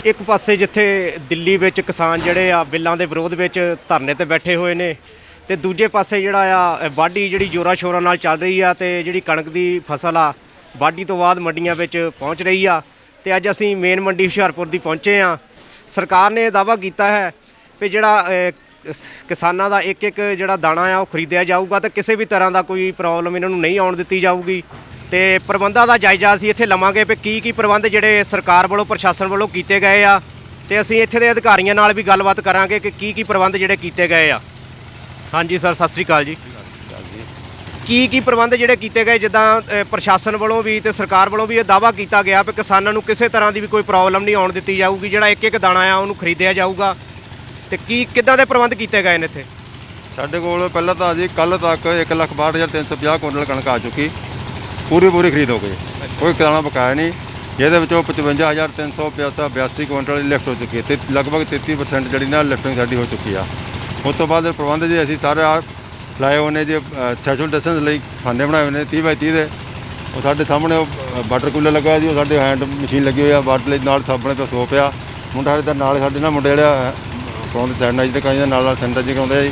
एक पासे जिथे दिल्ली विच किसान जिहड़े आ बिल्लां दे विरोध विच धरने ते बैठे हुए ने ते दूजे पासे जिहड़ा आ वाढी जिहड़ी जोरा शोरां नाल चल रही आ ते जिहड़ी कणक दी फसल आ वाढी तो बाद मंडियां विच पहुंच रही आ ते अज असीं मेन मंडी हुशियारपुर दी पहुंचे आ। सरकार ने दावा कीता है कि जिहड़ा किसानां दा एक एक जिहड़ा दाणा आ वो खरीदिया जाऊगा ते किसी भी तरह दा कोई प्रॉब्लम इन्हां नूं नहीं आउण दित्ती जाऊगी। ਤੇ ਪ੍ਰਬੰਧਾਂ ਦਾ ਜਾਇਜ਼ਾ ਅਸੀਂ ਇੱਥੇ ਲਵਾਂਗੇ ਵੀ ਕੀ ਪ੍ਰਬੰਧ ਜਿਹੜੇ ਸਰਕਾਰ ਵੱਲੋਂ ਪ੍ਰਸ਼ਾਸਨ ਵੱਲੋਂ ਕੀਤੇ ਗਏ ਆ ਤੇ ਅਸੀਂ ਇੱਥੇ ਦੇ ਅਧਿਕਾਰੀਆਂ ਨਾਲ ਵੀ ਗੱਲਬਾਤ ਕਰਾਂਗੇ ਕਿ ਕੀ ਪ੍ਰਬੰਧ ਜਿਹੜੇ ਕੀਤੇ ਗਏ ਆ। ਹਾਂਜੀ ਸਰ, ਸਤਿ ਸ੍ਰੀ ਅਕਾਲ ਜੀ। ਕੀ ਪ੍ਰਬੰਧ ਜਿਹੜੇ ਕੀਤੇ ਗਏ, ਜਿੱਦਾਂ ਪ੍ਰਸ਼ਾਸਨ ਵੱਲੋਂ ਵੀ ਤੇ ਸਰਕਾਰ ਵੱਲੋਂ ਵੀ ਇਹ ਦਾਅਵਾ ਕੀਤਾ ਗਿਆ ਵੀ ਕਿਸਾਨਾਂ ਨੂੰ ਕਿਸੇ ਤਰ੍ਹਾਂ ਦੀ ਵੀ ਕੋਈ ਪ੍ਰੋਬਲਮ ਨਹੀਂ ਆਉਣ ਦਿੱਤੀ ਜਾਊਗੀ, ਜਿਹੜਾ ਇੱਕ ਇੱਕ ਦਾਣਾ ਆ ਉਹਨੂੰ ਖਰੀਦਿਆ ਜਾਊਗਾ, ਤੇ ਕਿੱਦਾਂ ਦੇ ਪ੍ਰਬੰਧ ਕੀਤੇ ਗਏ ਨੇ ਇੱਥੇ? ਸਾਡੇ ਕੋਲ ਪਹਿਲਾਂ ਤਾਂ ਜੀ ਕੱਲ੍ਹ ਤੱਕ 1,62,350 ਕੁਇੰਟਲ ਕਣਕ ਆ ਚੁੱਕੀ, ਪੂਰੀ ਖਰੀਦ ਹੋ ਗਈ, ਕੋਈ ਦਾਣਾ ਬਕਾਇਆ ਨਹੀਂ। ਜਿਹਦੇ ਵਿੱਚੋਂ 55,382 ਕੁਇੰਟਲ ਲਿਫਟ ਹੋ ਚੁੱਕੀ ਹੈ ਤੇ ਲਗਭਗ 33% ਜਿਹੜੀ ਨਾ ਲਿਫਟਿੰਗ ਸਾਡੀ ਹੋ ਚੁੱਕੀ ਆ। ਉਸ ਤੋਂ ਬਾਅਦ ਪ੍ਰਬੰਧ ਜੀ ਅਸੀਂ ਸਾਰੇ ਲਾਏ ਹੋਏ ਨੇ ਜੀ, ਸੋਸ਼ਲ ਡਿਸਟੈਂਸ ਲਈ ਖਾਨੇ ਬਣਾਏ ਹੋਏ ਨੇ 30 ਬਾਈ 30 ਦੇ। ਉਹ ਸਾਡੇ ਸਾਹਮਣੇ ਉਹ ਵਾਟਰ ਕੂਲਰ ਲੱਗਾ ਜੀ, ਉਹ ਸਾਡੇ ਹੈਂਡ ਮਸ਼ੀਨ ਲੱਗੀ ਹੋਈ ਆ, ਵਾਟਰ ਲਈ ਨਾਲ ਸਾਬਣ ਤੇ ਸੋਪ ਆ। ਮੁੰਡਾ ਸਾਡੇ ਨਾਲ ਸਾਡੇ ਨਾਲ ਮੁੰਡੇ ਜਿਹੜਾ ਕਰਾਉਂਦੇ ਸੈਨੀਟਾਈਜ਼ ਦੇ ਕਾਇਦਾ ਨਾਲ ਸੈਨੀਟਾਈਜ਼ ਕਰਾਉਂਦੇ ਆ ਜੀ।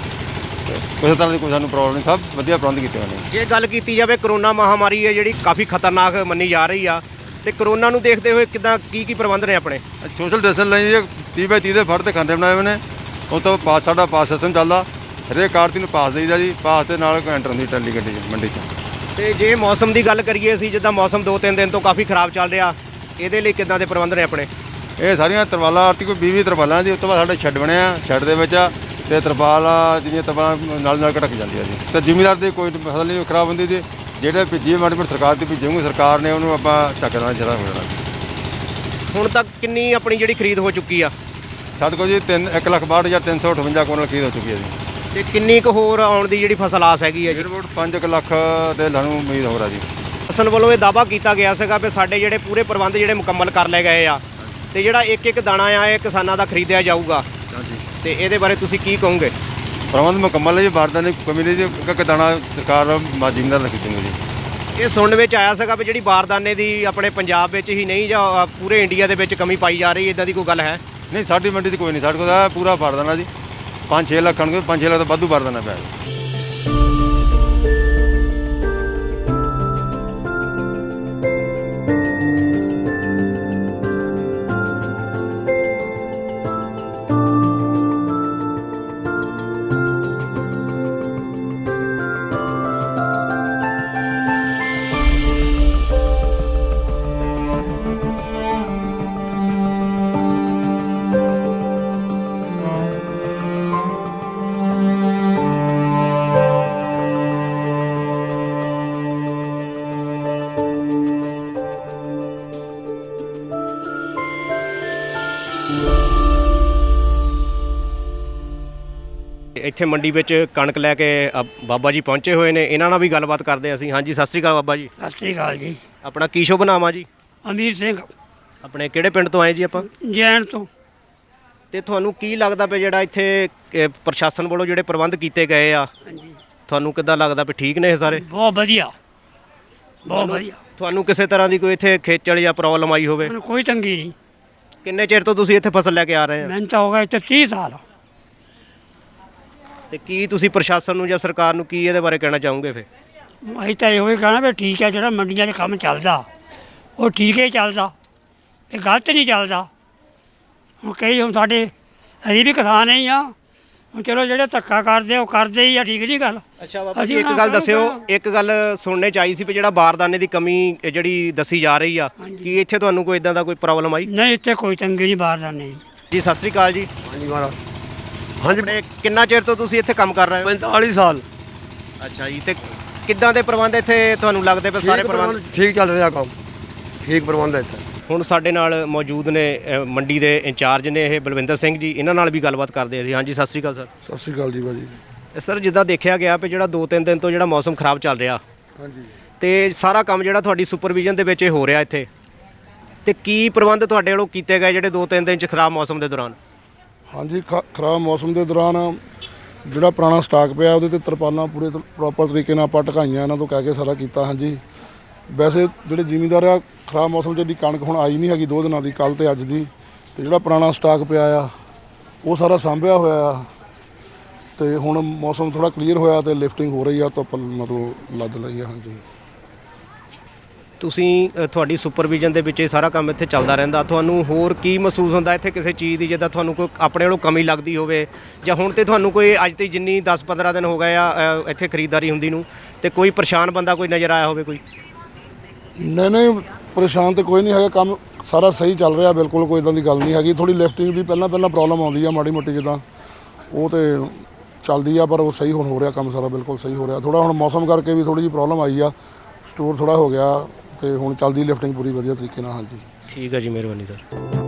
ਕਿਸੇ ਤਰ੍ਹਾਂ ਦੀ ਕੋਈ ਸਾਨੂੰ ਪ੍ਰੋਬਲਮ ਨਹੀਂ, ਸਭ ਵਧੀਆ ਪ੍ਰਬੰਧ ਕੀਤੇ ਹੋਏ ਨੇ। ਜੇ ਗੱਲ ਕੀਤੀ ਜਾਵੇ ਕਰੋਨਾ ਮਹਾਮਾਰੀ ਹੈ ਜਿਹੜੀ ਕਾਫੀ ਖਤਰਨਾਕ ਮੰਨੀ ਜਾ ਰਹੀ ਆ, ਤੇ ਕਰੋਨਾ ਨੂੰ ਦੇਖਦੇ ਹੋਏ ਕਿੱਦਾਂ ਕੀ ਪ੍ਰਬੰਧ ਨੇ ਆਪਣੇ? ਸੋਸ਼ਲ ਡਿਸਟੈਂਸ ਲਈ 30 ਬਾਈ 30 ਦੇ ਫੜ ਤੇ ਖਾਨੇ ਬਣਾਏ ਹੋਏ ਨੇ। ਉਹ ਤੋਂ ਸਾਡਾ ਪਾਸ ਸਿਸਟਮ ਚੱਲਦਾ, ਹਰੇਕ ਆੜ੍ਹਤੀ ਨੂੰ ਪਾਸ ਦੇਈਦਾ ਜੀ, ਪਾਸ ਦੇ ਨਾਲ ਐਂਟਰ ਹੁੰਦੀ ਟਰਾਲੀ ਗੱਡੀ 'ਚ ਮੰਡੀ 'ਚ। ਤੇ ਜੇ ਮੌਸਮ ਦੀ ਗੱਲ ਕਰੀਏ ਅਸੀਂ, ਜਿੱਦਾਂ ਮੌਸਮ 2-3 ਦਿਨ ਤੋਂ ਕਾਫੀ ਖਰਾਬ ਚੱਲ ਰਿਹਾ, ਇਹਦੇ ਲਈ ਕਿੱਦਾਂ ਦੇ ਪ੍ਰਬੰਧ ਨੇ ਆਪਣੇ? ਇਹ ਸਾਰੀਆਂ ਤਰਪਾਲਾਂ ਆੜ੍ਹਤੀ ਕੋਈ 20 ਤਰਪਾਲਾਂ ਜੀ। ਉਸ ਤੋਂ ਬਾਅਦ ਸਾਡੇ ਸ਼ੈੱਡ ਬਣਿਆ, ਸ਼ੈੱਡ ਦੇ ਵਿੱਚ ਤੇ ਤਰਪਾਲ ਜਿੰਨੀਆਂ ਤਰਪਾਲਾਂ ਨਾਲ ਘਟਕ ਜਾਂਦੀਆਂ ਜੀ। ਤੇ ਜ਼ਿਮੀਦਾਰ ਦੀ ਕੋਈ ਫਸਲ ਨਹੀਂ ਖਰਾਬ ਹੁੰਦੀ ਜੀ। ਜਿਹੜੇ ਭੇਜੀ ਮਾੜੀ ਮੋਟੀ ਸਰਕਾਰ ਦੀ ਭੇਜੂਗੀ, ਸਰਕਾਰ ਨੇ ਉਹਨੂੰ ਆਪਾਂ ਚੱਕ ਲੈਣਾ ਜਿਹੜਾ ਹੋ ਜਾਣਾ। ਹੁਣ ਤੱਕ ਕਿੰਨੀ ਆਪਣੀ ਜਿਹੜੀ ਖਰੀਦ ਹੋ ਚੁੱਕੀ ਆ? ਸਾਡੇ ਕੋਲ ਜੀ 1,62,358 ਕੁਇੰਟਲ ਖਰੀਦ ਹੋ ਚੁੱਕੀ ਹੈ ਜੀ। ਤੇ ਕਿੰਨੀ ਕੁ ਹੋਰ ਆਉਣ ਦੀ ਜਿਹੜੀ ਫਸਲ ਆਸ ਹੈਗੀ ਹੈ ਜੀ? 5 ਲੱਖ ਦੇ ਸਾਨੂੰ ਉਮੀਦ ਹੋ ਰਹੀ ਜੀ। ਫਸਲ ਵੱਲੋਂ ਇਹ ਦਾਅਵਾ ਕੀਤਾ ਗਿਆ ਸੀਗਾ ਵੀ ਸਾਡੇ ਜਿਹੜੇ ਪੂਰੇ ਪ੍ਰਬੰਧ ਜਿਹੜੇ ਮੁਕੰਮਲ ਕਰ ਲਏ ਗਏ ਆ, ਤੇ ਜਿਹੜਾ ਇੱਕ ਇੱਕ ਦਾਣਾ ਆ ਇਹ ਕਿਸਾਨਾਂ ਦਾ ਖਰੀਦਿਆ ਜਾਊਗਾ, ਤੇ ਇਹਦੇ ਬਾਰੇ ਤੁਸੀਂ ਕੀ ਕਹੋਗੇ? ਪ੍ਰਬੰਧ ਮੁਕੰਮਲ ਹੈ ਜੀ, ਬਾਰਦਾਨੇ ਦੀ ਕਮੀ ਨਹੀਂ ਜੀ। ਇੱਕ ਦਾਣਾ ਸਰਕਾਰ ਜ਼ਿਮੀਦਾਰ ਦਾ ਖਰੀਦੂਗੀ ਜੀ। ਇਹ ਸੁਣਨ ਵਿੱਚ ਆਇਆ ਸੀਗਾ ਵੀ ਜਿਹੜੀ ਬਾਰਦਾਨੇ ਦੀ ਆਪਣੇ ਪੰਜਾਬ ਵਿੱਚ ਹੀ ਨਹੀਂ ਜਾਂ ਪੂਰੇ ਇੰਡੀਆ ਦੇ ਵਿੱਚ ਕਮੀ ਪਾਈ ਜਾ ਰਹੀ, ਇੱਦਾਂ ਦੀ ਕੋਈ ਗੱਲ ਹੈ? ਨਹੀਂ, ਸਾਡੀ ਮੰਡੀ 'ਚ ਕੋਈ ਨਹੀਂ। ਸਾਡੇ ਕੋਲ ਤਾਂ ਪੂਰਾ ਬਾਰਦਾਨਾ ਜੀ, 5-6 ਲੱਖ ਕਣਕ, 5-6 ਲੱਖ ਤੋਂ ਵਾਧੂ ਬਾਰਦਾਨਾ ਪਿਆ। ਇੱਥੇ ਮੰਡੀ ਵਿੱਚ ਕਣਕ ਲੈ ਕੇ ਬਾਬਾ ਜੀ ਪਹੁੰਚੇ ਹੋਏ ਨੇ, ਇਹਨਾਂ ਨਾਲ ਵੀ ਗੱਲਬਾਤ ਕਰਦੇ ਅਸੀਂ। ਹਾਂਜੀ, ਸਤਿ ਸ੍ਰੀ ਅਕਾਲ ਬਾਬਾ ਜੀ। ਸਤਿ ਸ਼੍ਰੀ ਅਕਾਲ ਜੀ। ਆਪਣਾ ਕੀ ਸ਼ੁਭ ਨਾਮ ਆ ਜੀ? ਅਮੀਰ ਸਿੰਘ। ਆਪਣੇ ਕਿਹੜੇ ਪਿੰਡ ਤੋਂ ਆਏ ਜੀ ਆਪਾਂ? ਜੈਨ ਤੋਂ। ਤੇ ਤੁਹਾਨੂੰ ਕੀ ਲੱਗਦਾ ਵੀ ਜਿਹੜਾ ਇੱਥੇ ਪ੍ਰਸ਼ਾਸਨ ਵੱਲੋਂ ਜਿਹੜੇ ਪ੍ਰਬੰਧ ਕੀਤੇ ਗਏ ਆ, ਹਾਂਜੀ, ਤੁਹਾਨੂੰ ਕਿੱਦਾਂ ਲੱਗਦਾ ਵੀ ਠੀਕ ਨੇ ਇਹ ਸਾਰੇ? ਬਹੁਤ ਵਧੀਆ, ਬਹੁਤ ਵਧੀਆ। ਤੁਹਾਨੂੰ ਕਿਸੇ ਤਰ੍ਹਾਂ ਦੀ ਕੋਈ ਇੱਥੇ ਖੇਚਲ ਜਾਂ ਪ੍ਰੋਬਲਮ ਆਈ ਹੋਵੇ? ਮੈਨੂੰ ਕੋਈ ਤੰਗੀ ਨਹੀਂ। ਕਿੰਨੇ ਚਿਰ ਤੋਂ ਤੁਸੀਂ ਇੱਥੇ ਫਸਲ ਲੈ ਕੇ ਆ ਰਹੇ ਆ? ਮੈਨੂੰ ਤਾਂ ਹੋ ਗਿਆ ਇੱਥੇ 30 ਸਾਲ। ਤੇ ਕੀ ਤੁਸੀਂ ਪ੍ਰਸ਼ਾਸਨ ਨੂੰ ਜਾਂ ਸਰਕਾਰ ਨੂੰ ਕੀ ਇਹਦੇ ਬਾਰੇ ਕਹਿਣਾ ਚਾਹੋਗੇ ਫਿਰ? ਅਸੀਂ ਤਾਂ ਇਹੋ ਹੀ ਕਹਿਣਾ ਵੀ ਠੀਕ ਹੈ, ਜਿਹੜਾ ਮੰਡੀਆਂ 'ਚ ਕੰਮ ਚੱਲਦਾ ਉਹ ਠੀਕ ਹੀ ਚੱਲਦਾ, ਇਹ ਗਲਤ ਨਹੀਂ ਚੱਲਦਾ। ਹੁਣ ਸਾਡੇ ਅਸੀਂ ਵੀ ਕਿਸਾਨ ਹੀ ਆ, ਹੁਣ ਚਲੋ ਜਿਹੜੇ ਧੱਕਾ ਕਰਦੇ ਉਹ ਕਰਦੇ ਹੀ ਆ, ਠੀਕ ਨਹੀਂ ਗੱਲ। ਅੱਛਾ ਬਾਬਾ ਜੀ, ਇੱਕ ਗੱਲ ਦੱਸਿਓ, ਇੱਕ ਗੱਲ ਸੁਣਨੇ ਚ ਆਈ ਸੀ ਵੀ ਜਿਹੜਾ ਬਾਰਦਾਨੇ ਦੀ ਕਮੀ ਜਿਹੜੀ ਦੱਸੀ ਜਾ ਰਹੀ ਆ, ਕੀ ਇੱਥੇ ਤੁਹਾਨੂੰ ਕੋਈ ਇਦਾਂ ਦਾ ਕੋਈ ਪ੍ਰੋਬਲਮ ਆਈ? ਨਹੀਂ, ਇੱਥੇ ਕੋਈ ਤੰਗੀ ਨਹੀਂ ਬਾਰਦਾਨੇ ਦੀ। ਜੀ ਸਤਿ ਸ੍ਰੀ ਅਕਾਲ ਜੀ। ਹਾਂਜੀ ਮਹਾਰਾਜ। ਹਾਂਜੀ, ਆਪਣੇ ਕਿੰਨਾ ਚਿਰ ਤੋਂ ਤੁਸੀਂ ਇੱਥੇ ਕੰਮ ਕਰ ਰਹੇ ਹੋ? 45 ਸਾਲ। ਅੱਛਾ ਜੀ, ਤੇ ਕਿੱਦਾਂ ਦੇ ਪ੍ਰਬੰਧ ਇੱਥੇ ਤੁਹਾਨੂੰ ਲੱਗਦੇ ਪਏ? ਸਾਰੇ ਪ੍ਰਬੰਧ ਠੀਕ ਚੱਲ ਰਿਹਾ ਕੰਮ, ਠੀਕ ਪ੍ਰਬੰਧ ਹੈ ਇੱਥੇ। ਹੁਣ ਸਾਡੇ ਨਾਲ ਮੌਜੂਦ ਨੇ ਮੰਡੀ ਦੇ ਇੰਚਾਰਜ ਨੇ ਇਹ ਬਲਵਿੰਦਰ ਸਿੰਘ ਜੀ, ਇਹਨਾਂ ਨਾਲ ਵੀ ਗੱਲਬਾਤ ਕਰਦੇ ਅਸੀਂ। ਹਾਂਜੀ ਸਤਿ ਸ੍ਰੀ ਅਕਾਲ ਸਰ। ਸਤਿ ਸ਼੍ਰੀ ਅਕਾਲ ਜੀ ਭਾਜੀ। ਸਰ ਜਿੱਦਾਂ ਦੇਖਿਆ ਗਿਆ ਵੀ ਜਿਹੜਾ 2-3 ਦਿਨ ਤੋਂ ਜਿਹੜਾ ਮੌਸਮ ਖਰਾਬ ਚੱਲ ਰਿਹਾ, ਹਾਂਜੀ, ਤੇ ਸਾਰਾ ਕੰਮ ਜਿਹੜਾ ਤੁਹਾਡੀ ਸੁਪਰਵਿਜ਼ਨ ਦੇ ਵਿੱਚ ਇਹ ਹੋ ਰਿਹਾ ਇੱਥੇ, ਤੇ ਕੀ ਪ੍ਰਬੰਧ ਤੁਹਾਡੇ ਵੱਲੋਂ ਕੀਤੇ ਗਏ ਜਿਹੜੇ 2-3 ਦਿਨ ਚ ਖਰਾਬ ਮੌਸਮ ਦੇ ਦੌਰਾਨ? ਹਾਂਜੀ, ਖਰਾਬ ਮੌਸਮ ਦੇ ਦੌਰਾਨ ਜਿਹੜਾ ਪੁਰਾਣਾ ਸਟਾਕ ਪਿਆ ਉਹਦੇ ਤੇ ਤਰਪਾਲਾਂ ਪੂਰੇ ਪ੍ਰੋਪਰ ਤਰੀਕੇ ਨਾਲ ਆਪਾਂ ਢਕਾਈਆਂ, ਇਹਨਾਂ ਤੋਂ ਕਹਿ ਕੇ ਸਾਰਾ ਕੀਤਾ। ਹਾਂਜੀ, ਵੈਸੇ ਜਿਹੜੇ ਜ਼ਿਮੀਂਦਾਰ ਆ, ਖਰਾਬ ਮੌਸਮ 'ਚ ਜਿਹੜੀ ਕਣਕ ਹੁਣ ਆਈ ਨਹੀਂ ਹੈਗੀ 2 ਦਿਨਾਂ ਦੀ, ਕੱਲ ਤੇ ਅੱਜ ਦੀ, ਤੇ ਜਿਹੜਾ ਪੁਰਾਣਾ ਸਟਾਕ ਪਿਆ ਆ ਉਹ ਸਾਰਾ ਸਾਂਭਿਆ ਹੋਇਆ ਆ। ਤੇ ਹੁਣ ਮੌਸਮ ਥੋੜਾ ਕਲੀਅਰ ਹੋਇਆ ਤੇ ਲਿਫਟਿੰਗ ਹੋ ਰਹੀ ਆ, ਧੁੱਪ ਮਤਲਬ ਲੱਦ ਲਈ ਆ। ਹਾਂਜੀ, ਤੁਸੀਂ ਤੁਹਾਡੀ ਸੁਪਰਵਿਜ਼ਨ ਦੇ ਵਿੱਚ ਇਹ ਸਾਰਾ ਕੰਮ ਇੱਥੇ ਚੱਲਦਾ ਰਹਿੰਦਾ, ਤੁਹਾਨੂੰ ਹੋਰ ਕੀ ਮਹਿਸੂਸ ਹੁੰਦਾ ਇੱਥੇ ਕਿਸੇ ਚੀਜ਼ ਦੀ, ਜਿੱਦਾਂ ਤੁਹਾਨੂੰ ਕੋਈ ਆਪਣੇ ਵੱਲੋਂ ਕਮੀ ਲੱਗਦੀ ਹੋਵੇ, ਜਾਂ ਹੁਣ ਤੇ ਤੁਹਾਨੂੰ ਕੋਈ ਅੱਜ ਤੇ ਜਿੰਨੀ 10-15 ਦਿਨ ਹੋ ਗਏ ਆ ਇੱਥੇ ਖਰੀਦਦਾਰੀ ਹੁੰਦੀ ਨੂੰ, ਤੇ ਕੋਈ ਪਰੇਸ਼ਾਨ ਬੰਦਾ ਕੋਈ ਨਜ਼ਰ ਆਇਆ ਹੋਵੇ ਕੋਈ? ਨਹੀਂ, ਪਰੇਸ਼ਾਨ ਤੇ ਕੋਈ ਨਹੀਂ ਹੈਗਾ, ਕੰਮ ਸਾਰਾ ਸਹੀ ਚੱਲ ਰਿਹਾ, ਬਿਲਕੁਲ ਕੋਈ ਇਦਾਂ ਦੀ ਗੱਲ ਨਹੀਂ ਹੈਗੀ। ਥੋੜੀ ਲਿਫਟਿੰਗ ਦੀ ਪਹਿਲਾਂ ਪ੍ਰੋਬਲਮ ਆਉਂਦੀ ਆ ਮਾੜੀ ਮੋਟੀ, ਜਿੱਦਾਂ ਉਹ ਤੇ ਚੱਲਦੀ ਆ, ਪਰ ਉਹ ਸਹੀ ਹੁਣ ਹੋ ਰਿਹਾ, ਕੰਮ ਸਾਰਾ ਬਿਲਕੁਲ ਸਹੀ ਹੋ ਰਿਹਾ। ਥੋੜਾ ਹੁਣ ਮੌਸਮ ਕਰਕੇ ਵੀ ਥੋੜੀ ਜਿਹੀ ਪ੍ਰੋਬਲਮ ਆਈ ਆ, ਸਟੋਰ ਥੋੜਾ ਹੋ ਗਿਆ, ਤੇ ਹੁਣ ਚੱਲਦੀ ਲਿਫਟਿੰਗ ਪੂਰੀ ਵਧੀਆ ਤਰੀਕੇ ਨਾਲ। ਹਾਂਜੀ ਠੀਕ ਹੈ ਜੀ, ਮਿਹਰਬਾਨੀ ਸਰ।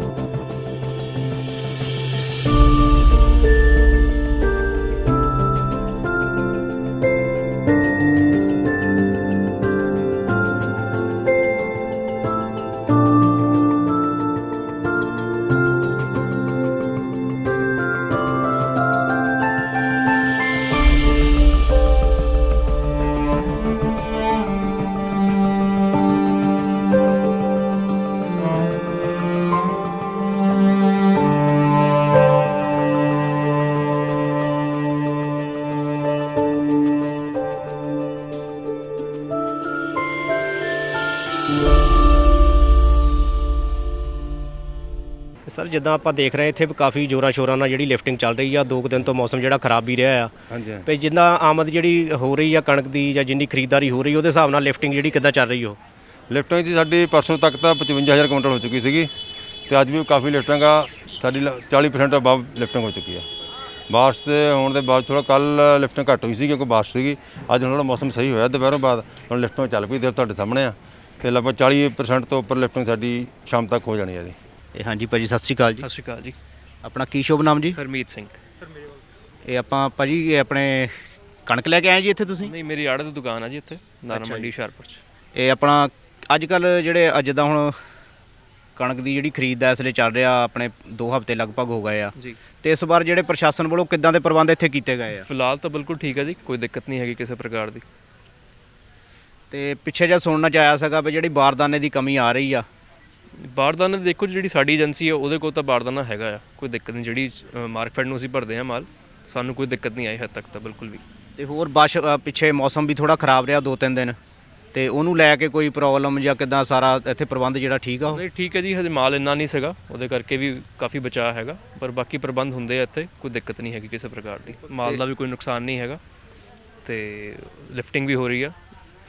ਸਰ ਜਿੱਦਾਂ ਆਪਾਂ ਦੇਖ ਰਹੇ ਇੱਥੇ ਕਾਫੀ ਜ਼ੋਰਾਂ ਸ਼ੋਰਾਂ ਨਾਲ ਜਿਹੜੀ ਲਿਫਟਿੰਗ ਚੱਲ ਰਹੀ ਆ, 2 ਦਿਨ ਤੋਂ ਮੌਸਮ ਜਿਹੜਾ ਖਰਾਬ ਹੀ ਰਿਹਾ ਆ। ਹਾਂਜੀ, ਤੇ ਜਿੰਨਾ ਆਮਦ ਜਿਹੜੀ ਹੋ ਰਹੀ ਆ ਕਣਕ ਦੀ, ਜਾਂ ਜਿੰਨੀ ਖਰੀਦਦਾਰੀ ਹੋ ਰਹੀ ਉਹਦੇ ਹਿਸਾਬ ਨਾਲ ਲਿਫਟਿੰਗ ਜਿਹੜੀ ਕਿੱਦਾਂ ਚੱਲ ਰਹੀ ਉਹ? ਲਿਫਟਿੰਗ ਦੀ ਸਾਡੀ ਪਰਸੋਂ ਤੱਕ ਤਾਂ 55,000 ਕੁਇੰਟਲ ਹੋ ਚੁੱਕੀ ਸੀਗੀ, ਤੇ ਅੱਜ ਵੀ ਕਾਫੀ ਲਿਫਟਿੰਗ ਆ ਸਾਡੀ 40% ਅਬਵ ਲਿਫਟਿੰਗ ਹੋ ਚੁੱਕੀ ਆ। ਬਾਰਿਸ਼ ਦੇ ਹੋਣ ਦੇ ਬਾਅਦ ਥੋੜਾ ਕੱਲ ਲਿਫਟਿੰਗ ਘੱਟ ਹੋਈ ਸੀ ਕਿਉਂਕਿ ਬਾਰਿਸ਼ ਸੀਗੀ। ਅੱਜ ਥੋੜਾ ਮੌਸਮ ਸਹੀ ਹੋਇਆ, ਦੁਪਹਿਰੋਂ ਬਾਅਦ ਹੁਣ ਲਿਫਟਿੰਗ ਚੱਲ ਪਈ, ਦੇ ਤੁਹਾਡੇ ਸਾਹਮਣੇ ਆ, ਤੇ ਲਗਭਗ 40% ਤੋਂ ਉੱਪਰ ਲਿਫਟਿੰਗ ਸਾਡੀ ਸ਼ਾਮ ਤੱਕ ਹੋ ਜਾਣੀ ਹੈ ਜੀ। ਇਹ ਹਾਂਜੀ ਭਾਜੀ ਸਤਿ ਸ਼੍ਰੀ ਅਕਾਲ ਜੀ। ਸਤਿ ਸ਼੍ਰੀ ਅਕਾਲ ਜੀ। ਆਪਣਾ ਕੀ ਸ਼ੁਭ ਨਾਮ ਜੀ? ਹਰਮੀਤ ਸਿੰਘ। ਇਹ ਆਪਾਂ ਭਾਜੀ ਇਹ ਆਪਣੇ ਕਣਕ ਲੈ ਕੇ ਆਏ ਜੀ ਇੱਥੇ ਤੁਸੀਂ? ਨਹੀਂ, ਮੇਰੀ ਆੜਤ ਦੀ ਦੁਕਾਨ ਆ ਜੀ ਇੱਥੇ ਦਾਣਾ ਮੰਡੀ ਹੁਸ਼ਿਆਰਪੁਰ 'ਚ। ਇਹ ਆਪਣਾ ਅੱਜ ਕੱਲ ਜਿਹੜੇ ਜਿੱਦਾਂ ਹੁਣ ਕਣਕ ਦੀ ਜਿਹੜੀ ਖਰੀਦ ਹੈ ਇਸ ਵੇਲੇ ਚੱਲ ਰਿਹਾ, ਆਪਣੇ 2 ਹਫ਼ਤੇ ਲਗਭਗ ਹੋ ਗਏ ਆ, ਜੀ। ਤੇ ਇਸ ਵਾਰ ਜਿਹੜੇ ਪ੍ਰਸ਼ਾਸਨ ਵੱਲੋਂ ਕਿੱਦਾਂ ਦੇ ਪ੍ਰਬੰਧ ਇੱਥੇ ਕੀਤੇ ਗਏ ਆ? ਫਿਲਹਾਲ ਤਾਂ ਬਿਲਕੁਲ ਠੀਕ ਹੈ ਜੀ, ਕੋਈ ਦਿੱਕਤ ਨਹੀਂ ਹੈਗੀ ਕਿਸੇ ਪ੍ਰਕਾਰ ਦੀ। ਤੇ ਪਿੱਛੇ ਜਿਹਾ ਸੁਣਨਾ ਚ ਆਇਆ ਸੀਗਾ ਵੀ ਜਿਹੜੀ ਬਾਰਦਾਨੇ ਦੀ ਕਮੀ ਆ ਰਹੀ ਆ। ਬਾਰਦਾਨਾ ਦੇਖੋ, ਜਿਹੜੀ ਸਾਡੀ ਏਜੰਸੀ ਹੈ ਉਹਦੇ ਕੋਲ ਤਾਂ ਬਾਰਦਾਨਾ ਹੈਗਾ ਆ, ਕੋਈ ਦਿੱਕਤ ਨਹੀਂ। ਜਿਹੜੀ ਮਾਰਕਫੈਡ ਨੂੰ ਅਸੀਂ ਭਰਦੇ ਹਾਂ ਮਾਲ, ਸਾਨੂੰ ਕੋਈ ਦਿੱਕਤ ਨਹੀਂ ਆਈ ਹੱਦ ਤੱਕ ਤਾਂ ਬਿਲਕੁਲ ਵੀ। ਤੇ ਹੋਰ ਪਿੱਛੇ ਮੌਸਮ ਵੀ ਥੋੜਾ ਖਰਾਬ ਰਿਹਾ 2-3 ਦਿਨ, ਤੇ ਉਹਨੂੰ ਲੈ ਕੇ ਕੋਈ ਪ੍ਰੋਬਲਮ ਜਾਂ ਕਿੱਦਾਂ ਸਾਰਾ ਇੱਥੇ ਪ੍ਰਬੰਧ ਜਿਹੜਾ ਠੀਕ ਆ ਉਹ? ਨਹੀਂ, ਠੀਕ ਹੈ ਜੀ, ਹਜੇ ਮਾਲ ਇੰਨਾ ਨਹੀਂ ਸੀਗਾ, ਉਹਦੇ ਕਰਕੇ ਵੀ ਕਾਫੀ ਬਚਾਅ ਹੈਗਾ, ਪਰ ਬਾਕੀ ਪ੍ਰਬੰਧ ਹੁੰਦੇ ਆ ਇੱਥੇ, ਕੋਈ ਦਿੱਕਤ ਨਹੀਂ ਹੈਗੀ ਕਿਸੇ ਪ੍ਰਕਾਰ ਦੀ। ਮਾਲ ਦਾ ਵੀ ਕੋਈ ਨੁਕਸਾਨ ਨਹੀਂ ਹੈਗਾ, ਤੇ ਲਿਫਟਿੰਗ ਵੀ ਹੋ ਰਹੀ ਆ।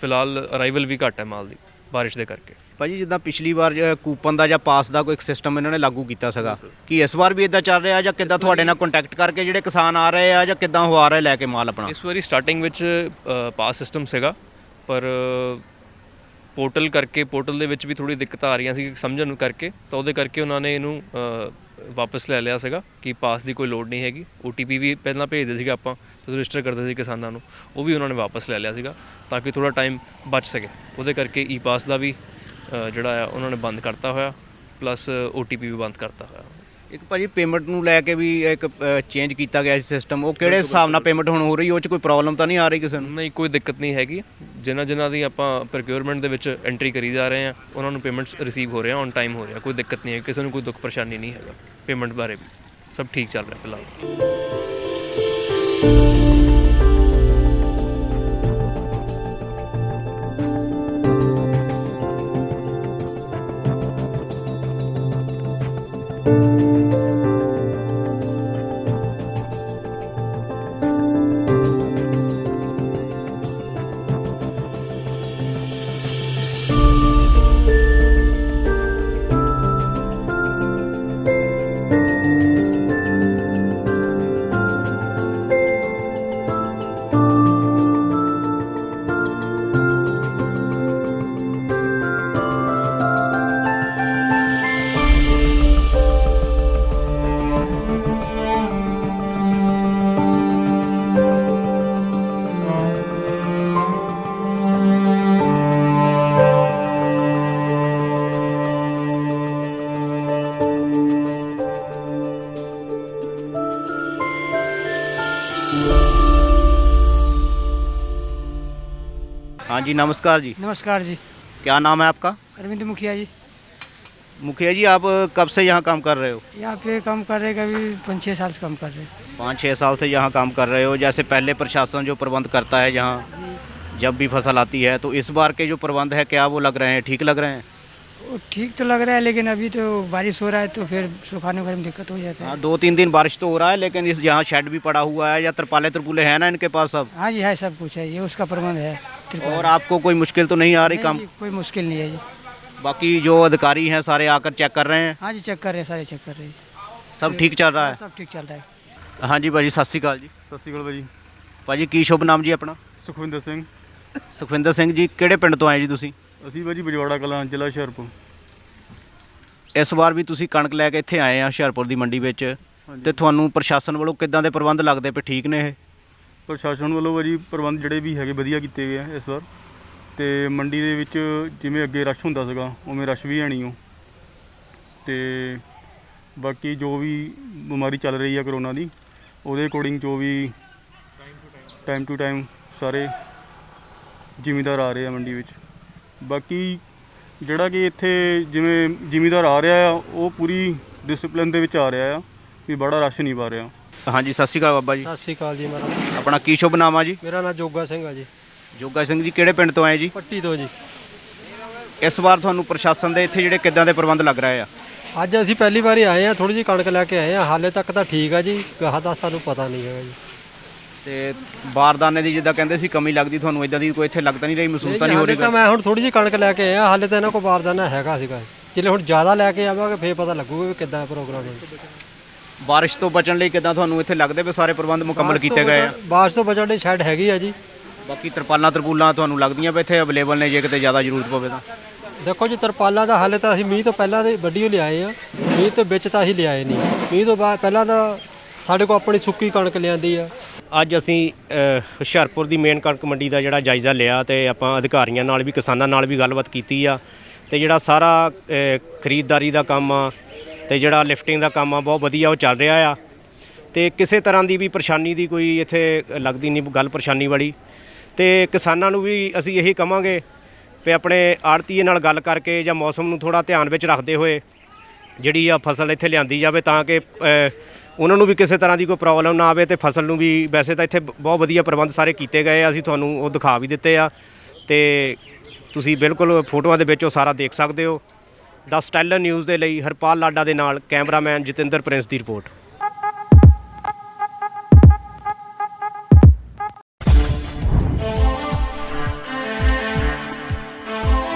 ਫਿਲਹਾਲ ਅਰਾਈਵਲ ਵੀ ਘੱਟ ਹੈ ਮਾਲ ਦੀ ਬਾਰਿਸ਼ ਦੇ ਕਰਕੇ। ਭਾਜੀ ਜਿੱਦਾਂ ਪਿਛਲੀ ਵਾਰ ਕੂਪਨ ਦਾ ਜਾਂ ਪਾਸ ਦਾ ਕੋਈ ਸਿਸਟਮ ਇਹਨਾਂ ਨੇ ਲਾਗੂ ਕੀਤਾ ਸੀਗਾ, ਕੀ ਇਸ ਵਾਰ ਵੀ ਇਦਾਂ ਚੱਲ ਰਿਹਾ, ਜਾਂ ਕਿੱਦਾਂ ਤੁਹਾਡੇ ਨਾਲ ਕੰਟੈਕਟ ਕਰਕੇ ਜਿਹੜੇ ਕਿਸਾਨ ਆ ਰਹੇ ਆ, ਜਾਂ ਕਿੱਦਾਂ ਉਹ ਆ ਰਹੇ ਲੈ ਕੇ ਮਾਲ ਆਪਣਾ? ਇਸ ਵਾਰੀ ਸਟਾਰਟਿੰਗ ਵਿੱਚ ਪਾਸ ਸਿਸਟਮ ਸੀਗਾ, ਪਰ ਪੋਰਟਲ ਦੇ ਵਿੱਚ ਵੀ ਥੋੜੀ ਦਿੱਕਤ ਆ ਰਹੀਆਂ ਸੀ ਸਮਝਣ ਕਰਕੇ, ਤਾਂ ਉਹਦੇ ਕਰਕੇ ਉਹਨਾਂ ਨੇ ਇਹਨੂੰ ਵਾਪਸ ਲੈ ਲਿਆ ਸੀਗਾ ਕਿ ਪਾਸ ਦੀ ਕੋਈ ਲੋੜ ਨਹੀਂ ਹੈਗੀ। OTP ਵੀ ਪਹਿਲਾਂ ਭੇਜਦੇ ਸੀਗੇ ਆਪਾਂ ਜਦੋਂ ਰਜਿਸਟਰ ਕਰਦੇ ਸੀ ਕਿਸਾਨਾਂ ਨੂੰ, ਉਹ ਵੀ ਉਹਨਾਂ ਨੇ ਵਾਪਸ ਲੈ ਲਿਆ ਸੀਗਾ ਤਾਂ ਕਿ ਥੋੜਾ ਟਾਈਮ ਬਚ ਸਕੇ। ਉਹਦੇ ਕਰਕੇ ਪਾਸ ਦਾ ਵੀ ਜਿਹੜਾ ਆ ਉਹਨਾਂ ਨੇ ਬੰਦ ਕਰਤਾ ਹੋਇਆ, ਪਲੱਸ OTP ਵੀ ਬੰਦ ਕਰਤਾ ਹੋਇਆ। ਇੱਕ ਭਾਜੀ ਪੇਮੈਂਟ ਨੂੰ ਲੈ ਕੇ ਵੀ ਇੱਕ ਚੇਂਜ ਕੀਤਾ ਗਿਆ ਸੀ ਸਿਸਟਮ, ਉਹ ਕਿਹੜੇ ਹਿਸਾਬ ਨਾਲ ਪੇਮੈਂਟ ਹੁਣ ਹੋ ਰਹੀ, ਉਹ 'ਚ ਕੋਈ ਪ੍ਰੋਬਲਮ ਤਾਂ ਨਹੀਂ ਆ ਰਹੀ ਕਿਸੇ ਨੂੰ? ਨਹੀਂ, ਕੋਈ ਦਿੱਕਤ ਨਹੀਂ ਹੈਗੀ। ਜਿਨ੍ਹਾਂ ਦੀ ਆਪਾਂ ਪ੍ਰੋਕਿਉਰਮੈਂਟ ਦੇ ਵਿੱਚ ਐਂਟਰੀ ਕਰੀ ਜਾ ਰਹੇ ਹਾਂ, ਉਹਨਾਂ ਨੂੰ ਪੇਮੈਂਟਸ ਰਿਸੀਵ ਹੋ ਰਿਹਾ, ਔਨ ਟਾਈਮ ਹੋ ਰਿਹਾ, ਕੋਈ ਦਿੱਕਤ ਨਹੀਂ ਹੈ, ਕਿਸੇ ਨੂੰ ਕੋਈ ਦੁੱਖ ਪਰੇਸ਼ਾਨੀ ਨਹੀਂ ਹੈਗਾ। ਪੇਮੈਂਟ ਬਾਰੇ ਵੀ ਸਭ ਠੀਕ ਚੱਲ ਰਿਹਾ ਫਿਲਹਾਲ। हाँ जी, नमस्कार जी। नमस्कार जी। क्या नाम है आपका? अरविंद मुखिया जी। मुखिया जी, आप कब से यहाँ काम कर रहे हो? यहाँ पे काम कर रहे कभी 5-6 साल से काम कर रहे। 5-6 साल से यहाँ काम कर रहे हो। जैसे पहले प्रशासन जो प्रबंध करता है यहाँ जब भी फसल आती है, तो इस बार के जो प्रबंध है क्या वो लग रहे हैं, ठीक लग रहे हैं? वो ठीक तो लग रहा है, लेकिन अभी तो बारिश हो रहा है तो फिर सुखाने वगैरह में दिक्कत हो जाता है। हाँ, 2-3 दिन बारिश तो हो रहा है, लेकिन इस यहाँ शेड भी पड़ा हुआ है या तरपाले तरपुले हैं ना इनके पास सब? हाँ जी है, सब कुछ है, ये उसका प्रबंध है। त्रिपाल। और आपको कोई मुश्किल तो नहीं आ रही नहीं काम? जी, कोई मुश्किल नहीं है जी। बाकी जो अधिकारी हैं सारे आकर चेक कर रहे हैं? हाँ जी, चेक कर रहे हैं, सारे चेक कर रहे हैं। सब ठीक चल रहा है? सब ठीक चल रहा है। हाँ जी भाजी, सत श्री अकाल जी। ਸਤਿ ਸ਼੍ਰੀ ਅਕਾਲ ਭਾਜੀ। ਭਾਜੀ ਕੀ ਸ਼ੁਭ ਨਾਮ ਜੀ ਆਪਣਾ? ਸੁਖਵਿੰਦਰ ਸਿੰਘ। ਸੁਖਵਿੰਦਰ ਸਿੰਘ ਜੀ, ਕਿਹੜੇ ਪਿੰਡ ਤੋਂ ਆਏ ਜੀ ਤੁਸੀਂ? ਅਸੀਂ ਭਾਜੀ ਬਜਵਾੜਾ ਕਲਾਂ ਜ਼ਿਲ੍ਹਾ ਹੁਸ਼ਿਆਰਪੁਰ। ਇਸ ਵਾਰ ਵੀ ਤੁਸੀਂ ਕਣਕ ਲੈ ਕੇ ਇੱਥੇ ਆਏ ਆ ਹੁਸ਼ਿਆਰਪੁਰ ਦੀ ਮੰਡੀ ਵਿੱਚ, ਤੇ ਤੁਹਾਨੂੰ ਪ੍ਰਸ਼ਾਸਨ ਵੱਲੋਂ ਕਿੱਦਾਂ ਦੇ ਪ੍ਰਬੰਧ ਲੱਗਦੇ ਪਏ, ਠੀਕ ਨੇ ਇਹ? ਪ੍ਰਸ਼ਾਸਨ ਵੱਲੋਂ ਭਾਜੀ ਪ੍ਰਬੰਧ ਜਿਹੜੇ ਵੀ ਹੈਗੇ ਵਧੀਆ ਕੀਤੇ ਗਏ ਆ ਇਸ ਵਾਰ। ਤੇ ਮੰਡੀ ਦੇ ਵਿੱਚ ਜਿਵੇਂ ਅੱਗੇ ਰਸ਼ ਹੁੰਦਾ ਸੀਗਾ ਉਵੇਂ ਰਸ਼ ਵੀ ਹੈ ਨਹੀਂ ਉਹ। ਤੇ ਬਾਕੀ ਜੋ ਵੀ ਬਿਮਾਰੀ ਚੱਲ ਰਹੀ ਆ ਕਰੋਨਾ ਦੀ, ਉਹਦੇ ਅਕੋਰਡਿੰਗ ਜੋ ਵੀ ਟਾਈਮ ਟੂ ਟਾਈਮ ਸਾਰੇ ਜ਼ਿਮੀਂਦਾਰ ਆ ਰਹੇ ਆ ਮੰਡੀ ਵਿੱਚ। ਬਾਕੀ ਜਿਹੜਾ ਕਿ ਇੱਥੇ ਜਿਵੇਂ ਜ਼ਿਮੀਂਦਾਰ ਆ ਰਿਹਾ ਆ ਉਹ ਪੂਰੀ ਡਿਸਪਲਿਨ ਦੇ ਵਿੱਚ ਆ ਰਿਹਾ ਆ, ਵੀ ਬੜਾ ਰਸ਼ ਨਹੀਂ ਪਾ ਰਿਹਾ। ਹਾਂਜੀ, ਸਤਿ ਸ਼੍ਰੀ ਅਕਾਲ ਬਾਬਾ ਜੀ। ਸਤਿ ਸ਼੍ਰੀ ਅਕਾਲ ਜੀ। ਮੇਰਾ ਆਪਣਾ ਕੀ ਸ਼ੁਭ ਨਾਮ ਆ ਜੀ? ਨਾਮ ਜੋਗਾ ਸਿੰਘ ਆ ਜੀ। ਜੋਗਾ ਸਿੰਘ ਜੀ, ਕਿਹੜੇ ਪਿੰਡ ਤੋਂ ਆਏ ਜੀ? ਪੱਟੀ ਤੋਂ ਜੀ। ਇਸ ਵਾਰ ਤੁਹਾਨੂੰ ਪ੍ਰਸ਼ਾਸਨ ਦੇ ਇੱਥੇ ਜਿਹੜੇ ਕਿੱਦਾਂ ਦੇ ਪ੍ਰਬੰਧ ਲੱਗ ਰਹੇ ਆ? ਅੱਜ ਅਸੀਂ ਪਹਿਲੀ ਵਾਰੀ ਆਏ ਆ, ਥੋੜੀ ਜਿਹੀ ਕਣਕ ਲੈ ਕੇ ਆਏ ਆ। ਹਾਲੇ ਤੱਕ ਤਾਂ ਠੀਕ ਆ ਜੀ, ਗਾਹ ਦਾ ਸਾਨੂੰ ਪਤਾ ਨਹੀਂ ਹੈਗਾ ਜੀ। ਤੇ ਬਾਰਦਾਨੇ ਦੀ ਜਿੱਦਾਂ ਕਹਿੰਦੇ ਸੀ ਕਮੀ ਲੱਗਦੀ, ਤੁਹਾਨੂੰ ਇਦਾਂ ਦੀ ਕੋਈ ਇੱਥੇ ਲੱਗਦਾ ਨਹੀਂ ਰਹੀ, ਮਹਿਸੂਸ ਤਾਂ ਨਹੀਂ ਹੋ ਹਾਲੇ ਰਹੀ? ਤਾਂ ਮੈਂ ਹੁਣ ਥੋੜੀ ਜਿਹੀ ਕਣਕ ਲੈ ਕੇ ਆਇਆ, ਹਾਲੇ ਤਾਂ ਇਹਨਾਂ ਕੋਲ ਬਾਰਦਾਨਾ ਹੈਗਾ ਸੀਗਾ। ਜਿੱਲੇ ਹੁਣ ਜ਼ਿਆਦਾ ਲੈ ਕੇ ਆਵਾਂਗੇ ਫੇਰ ਪਤਾ ਲੱਗੂਗਾ ਵੀ ਕਿੱਦਾਂ ਪ੍ਰੋਗਰਾਮ ਹੈ। ਬਾਰਿਸ਼ ਤੋਂ ਬਚਣ ਲਈ ਕਿੱਦਾਂ ਤੁਹਾਨੂੰ ਇੱਥੇ ਲੱਗਦੇ ਵੀ ਸਾਰੇ ਪ੍ਰਬੰਧ ਮੁਕੰਮਲ ਕੀਤੇ ਗਏ ਆ? ਬਾਰਿਸ਼ ਤੋਂ ਬਚਣ ਲਈ ਸ਼ੈੱਡ ਹੈਗੀ ਆ ਜੀ। ਬਾਕੀ ਤਰਪਾਲਾਂ ਤਰਪੂਲਾਂ ਤੁਹਾਨੂੰ ਲੱਗਦੀਆਂ ਵੀ ਇੱਥੇ ਅਵੇਲੇਬਲ ਨੇ ਜੇ ਕਿਤੇ ਜ਼ਿਆਦਾ ਜ਼ਰੂਰਤ ਪਵੇ ਤਾਂ? ਦੇਖੋ ਜੀ, ਤਰਪਾਲਾਂ ਦਾ ਹਾਲੇ ਤਾਂ ਅਸੀਂ ਮੀਂਹ ਤੋਂ ਪਹਿਲਾਂ ਦੇ ਵੱਡੀ ਲਿਆਏ ਆ, ਮੀਂਹ ਤੋਂ ਵਿੱਚ ਤਾਂ ਅਸੀਂ ਲਿਆਏ ਨਹੀਂ। ਮੀਂਹ ਤੋਂ ਬਾਅਦ ਪਹਿਲਾਂ ਤਾਂ ਸਾਡੇ ਕੋਲ ਆਪਣੀ ਸੁੱਕੀ ਕਣਕ ਲਿਆਂਦੀ ਆ। ਅੱਜ ਅਸੀਂ ਹੁਸ਼ਿਆਰਪੁਰ ਦੀ ਮੇਨ ਕਣਕ ਮੰਡੀ ਦਾ ਜਿਹੜਾ ਜਾਇਜ਼ਾ ਲਿਆ, ਤੇ ਆਪਾਂ ਅਧਿਕਾਰੀਆਂ ਨਾਲ ਵੀ ਕਿਸਾਨਾਂ ਨਾਲ ਵੀ ਗੱਲਬਾਤ ਕੀਤੀ ਆ, ਤੇ ਜਿਹੜਾ ਸਾਰਾ ਖਰੀਦਦਾਰੀ ਦਾ ਕੰਮ ਆ ਤੇ ਜਿਹੜਾ ਲਿਫਟਿੰਗ ਦਾ ਕੰਮ ਆ ਬਹੁਤ ਵਧੀਆ ਉਹ ਚੱਲ ਰਿਹਾ ਆ, ਤੇ ਕਿਸੇ ਤਰ੍ਹਾਂ ਦੀ ਵੀ ਪਰੇਸ਼ਾਨੀ ਦੀ ਕੋਈ ਇੱਥੇ ਲੱਗਦੀ ਨਹੀਂ ਗੱਲ ਪਰੇਸ਼ਾਨੀ ਵਾਲੀ। ਤੇ ਕਿਸਾਨਾਂ ਨੂੰ ਵੀ ਅਸੀਂ ਇਹੀ ਕਹਾਂਗੇ ਵੀ ਆਪਣੇ ਆੜਤੀਏ ਨਾਲ ਗੱਲ ਕਰਕੇ ਜਾਂ ਮੌਸਮ ਨੂੰ ਥੋੜ੍ਹਾ ਧਿਆਨ ਵਿੱਚ ਰੱਖਦੇ ਹੋਏ ਜਿਹੜੀ ਆ ਫਸਲ ਇੱਥੇ ਲਿਆਂਦੀ ਜਾਵੇ, ਤਾਂ ਕਿ ਉਹਨਾਂ ਨੂੰ ਵੀ ਕਿਸੇ ਤਰ੍ਹਾਂ ਦੀ ਕੋਈ ਪ੍ਰੋਬਲਮ ਨਾ ਆਵੇ, ਤੇ ਫਸਲ ਨੂੰ ਵੀ। ਵੈਸੇ ਤਾਂ ਇੱਥੇ ਬਹੁਤ ਵਧੀਆ ਪ੍ਰਬੰਧ ਸਾਰੇ ਕੀਤੇ ਗਏ ਆ, ਅਸੀਂ ਤੁਹਾਨੂੰ ਉਹ ਦਿਖਾ ਵੀ ਦਿੱਤੇ ਆ, ਤੇ ਤੁਸੀਂ ਬਿਲਕੁਲ ਫੋਟੋਆਂ ਦੇ ਵਿੱਚ ਉਹ ਸਾਰਾ ਦੇਖ ਸਕਦੇ ਹੋ। ਦਾ ਸਟਾਈਲਰ ਨਿਊਜ਼ ਦੇ ਲਈ ਹਰਪਾਲ ਲਾਡਾ ਦੇ ਨਾਲ ਕੈਮਰਾਮੈਨ ਜਤਿੰਦਰ ਪ੍ਰਿੰਸ ਦੀ ਰਿਪੋਰਟ।